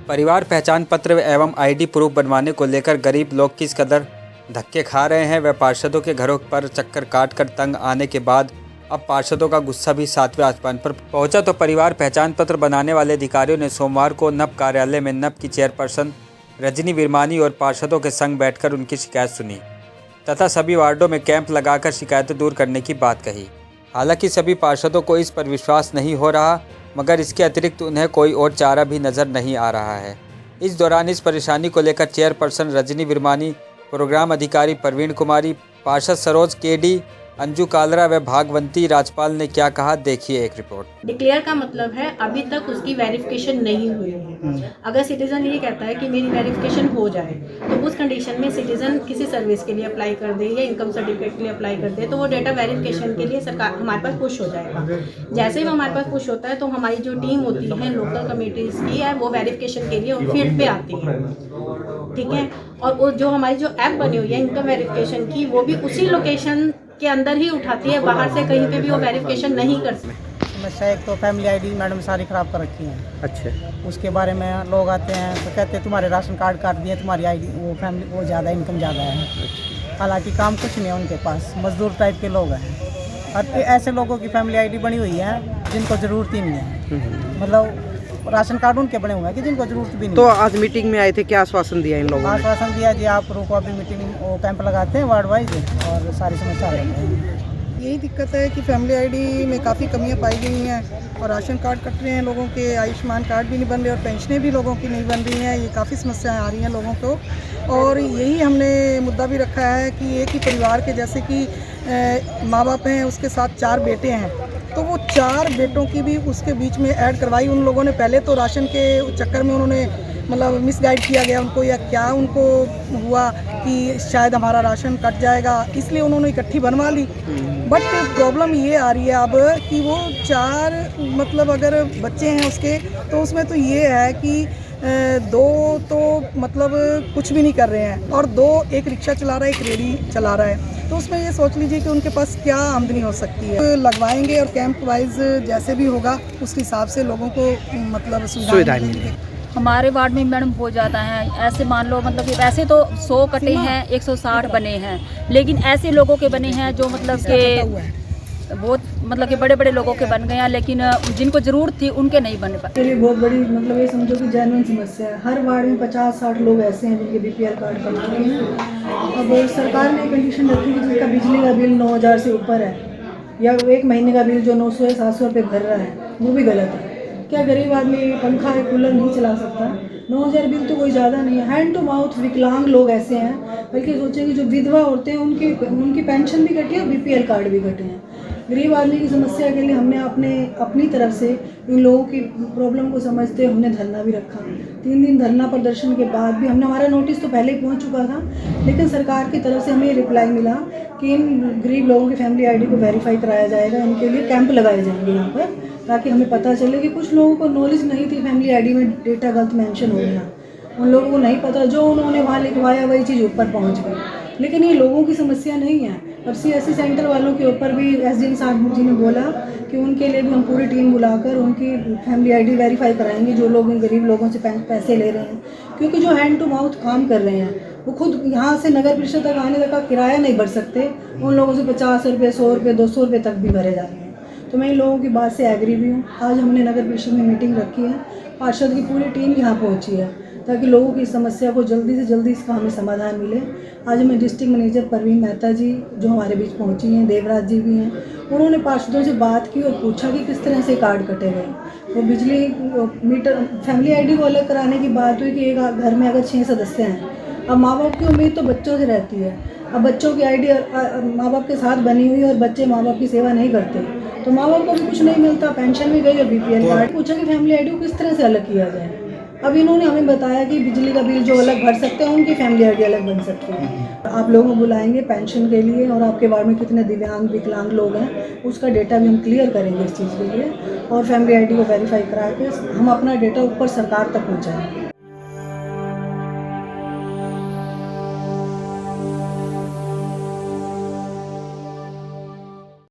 परिवार पहचान पत्र एवं आईडी प्रूफ बनवाने को लेकर गरीब लोग किस कदर धक्के खा रहे हैं। वह पार्षदों के घरों पर चक्कर काटकर तंग आने के बाद अब पार्षदों का गुस्सा भी 7वें आसमान पर पहुंचा तो परिवार पहचान पत्र बनाने वाले अधिकारियों ने सोमवार को नप कार्यालय में नप की चेयरपर्सन रजनी विरमानी और पार्षदों के संग बैठकर उनकी शिकायत सुनी तथा सभी वार्डों में कैंप लगाकर शिकायतें दूर करने की बात कही। हालांकि सभी पार्षदों को इस पर विश्वास नहीं हो रहा, मगर इसके अतिरिक्त उन्हें कोई और चारा भी नज़र नहीं आ रहा है। इस दौरान इस परेशानी को लेकर चेयरपर्सन रजनी विरमानी, प्रोग्राम अधिकारी प्रवीण कुमारी, पार्षद सरोज केडी, अंजू कालरा व भागवंती राजपाल ने क्या कहा, देखिए एक रिपोर्ट। डिक्लेयर का मतलब है अभी तक उसकी वेरिफिकेशन नहीं हुई है। अगर सिटीजन ये कहता है कि मेरी वेरिफिकेशन हो जाए तो उस कंडीशन में सिटीजन किसी सर्विस के लिए अप्लाई कर दे या इनकम सर्टिफिकेट के लिए अप्लाई कर दे तो वो डेटा वेरिफिकेशन के लिए सरकार हमारे पास पुश हो जाएगा। जैसे ही हमारे पास पुश होता है तो हमारी जो टीम होती है लोकल कमेटीज़ की है वो वेरिफिकेशन के लिए फील्ड पे आती है, ठीक है। और जो हमारी जो ऐप बनी हुई है इनकम वेरिफिकेशन की वो भी उसी लोकेशन के अंदर ही उठाती है, बाहर से कहीं पे भी वो वेरिफिकेशन नहीं कर सकती। समस्या एक तो फैमिली आईडी मैडम सारी ख़राब कर रखी है। अच्छा, उसके बारे में लोग आते हैं तो कहते हैं तुम्हारे राशन कार्ड काट दिए, तुम्हारी आईडी वो फैमिली वो ज़्यादा इनकम ज़्यादा है। हालांकि काम कुछ नहीं है उनके पास, मजदूर टाइप के लोग हैं। और ऐसे लोगों की फैमिली आईडी बनी हुई है जिनको ज़रूरत ही नहीं है, मतलब राशन कार्ड उनके बने हुए हैं कि जिनको जरूरत भी नहीं। तो आज मीटिंग में आए थे, क्या आश्वासन दिया इन लोगों ने? आश्वासन दिया जी आप रुको, अभी मीटिंग वो कैंप लगाते हैं वार्ड वाइज और सारी समस्या लेते हैं। यही दिक्कत है कि फैमिली आईडी में काफ़ी कमियां पाई गई हैं और राशन कार्ड कट रहे हैं लोगों के, आयुष्मान कार्ड भी नहीं बन रहे और पेंशनें भी लोगों की नहीं बन रही हैं। ये काफ़ी समस्याएं आ रही हैं लोगों को और यही हमने मुद्दा भी रखा है कि एक ही परिवार के जैसे कि माँ बाप हैं, उसके साथ 4 बेटे हैं तो वो 4 बेटों की भी उसके बीच में ऐड करवाई उन लोगों ने। पहले तो राशन के चक्कर में उन्होंने मतलब मिसगाइड किया गया उनको, या क्या उनको हुआ कि शायद हमारा राशन कट जाएगा, इसलिए उन्होंने इकट्ठी बनवा ली। बट प्रॉब्लम ये आ रही है अब कि वो 4 मतलब अगर बच्चे हैं उसके तो उसमें तो ये है कि 2 तो मतलब कुछ भी नहीं कर रहे हैं और 2 एक रिक्शा चला रहा है, एक रेडी चला रहा है। तो उसमें ये सोच लीजिए कि उनके पास क्या आमदनी हो सकती है। लगवाएंगे और कैंप वाइज जैसे भी होगा उस हिसाब से लोगों को मतलब सुविधाएं मिलेंगी। हमारे वार्ड में मैडम हो जाता है ऐसे, मान लो मतलब कि वैसे तो 100 कटे हैं, 160 बने हैं, लेकिन ऐसे लोगों के बने हैं जो मतलब कि बहुत मतलब कि बड़े बड़े लोगों के बन गए हैं, लेकिन जिनको ज़रूरत थी उनके नहीं बन पाए। ये बहुत बड़ी मतलब ये समझो कि जेन्युइन समस्या है। हर वार्ड में 50-60 लोग ऐसे हैं जिनके बीपीएल कार्ड बन चुके हैं। अब सरकार ने कंडीशन रखी कि जिनका बिजली का बिल 9000 से ऊपर है या 1 महीने का बिल जो 900 या 700 रुपये भर रहा है वो भी गलत है। क्या गरीब आदमी पंखा या कूलर नहीं चला सकता? 9000 बिल तो कोई ज़्यादा नहीं है। हैंड टू माउथ विकलांग लोग ऐसे हैं, बल्कि सोचें कि जो विधवा औरतें हैं उनकी पेंशन भी कटी है और बीपीएल कार्ड भी कटे हैं। गरीब आदमी की समस्या के लिए हमने अपनी तरफ से इन लोगों की प्रॉब्लम को समझते हमने धरना भी रखा। 3 दिन धरना प्रदर्शन के बाद भी हमारा नोटिस तो पहले ही पहुंच चुका था, लेकिन सरकार की तरफ से हमें रिप्लाई मिला कि इन गरीब लोगों की फैमिली आईडी को वेरीफाई कराया जाएगा, इनके लिए कैंप लगाए जाएंगे यहाँ पर, ताकि हमें पता चले कि कुछ लोगों को नॉलेज नहीं थी फैमिली आईडी में डेटा गलत मेंशन हो गया, उन लोगों को नहीं पता, जो उन्होंने वहाँ लिखवाया वही चीज़ ऊपर पहुँच गई। लेकिन ये लोगों की समस्या नहीं है। अब सीएससी सेंटर वालों के ऊपर भी एसडीएम साहब जी ने बोला कि उनके लिए भी हम पूरी टीम बुलाकर उनकी फैमिली आईडी वेरीफाई कराएंगे जो लोग इन गरीब लोगों से पैसे ले रहे हैं, क्योंकि जो हैंड टू माउथ काम कर रहे हैं वो खुद यहाँ से नगर परिषद तक आने तक का किराया नहीं भर सकते, उन लोगों से 50 रुपये, 100 रुपये, 200 रुपये तक भी भरे जा रहे हैं। तो मैं इन लोगों की बात से एग्री भी हूँ। आज हमने नगर परिषद में मीटिंग रखी है, पार्षद की पूरी टीम यहाँ पहुँची है ताकि लोगों की समस्या को जल्दी से जल्दी इसका हमें समाधान मिले। आज हमें डिस्ट्रिक्ट मैनेजर प्रवीण मेहता जी जो हमारे बीच पहुंची हैं, देवराज जी भी हैं, उन्होंने पार्षदों से बात की और पूछा कि किस तरह से कार्ड कटे गए। वो बिजली मीटर फैमिली आईडी को अलग कराने की बात हुई कि एक घर में अगर 6 सदस्य हैं, अब माँ बाप की उम्मीद तो बच्चों से रहती है। अब बच्चों की आईडी माँ बाप के साथ बनी हुई और बच्चे माँ बाप की सेवा नहीं करते तो माँ बाप को भी कुछ नहीं मिलता, पेंशन भी गई और बीपीएल कार्ड। पूछा कि फैमिली आईडी को किस तरह से अलग किया जाए। अब इन्होंने हमें बताया कि बिजली का बिल जो अलग भर सकते हैं उनकी फैमिली आईडी अलग बन सकती है। आप लोगों को बुलाएंगे पेंशन के लिए और आपके वार्ड में कितने दिव्यांग विकलांग लोग हैं उसका डेटा भी हम क्लियर करेंगे इस चीज़ के लिए, और फैमिली आईडी को वेरीफाई करा के हम अपना डेटा ऊपर सरकार तक पहुँचाएंगे।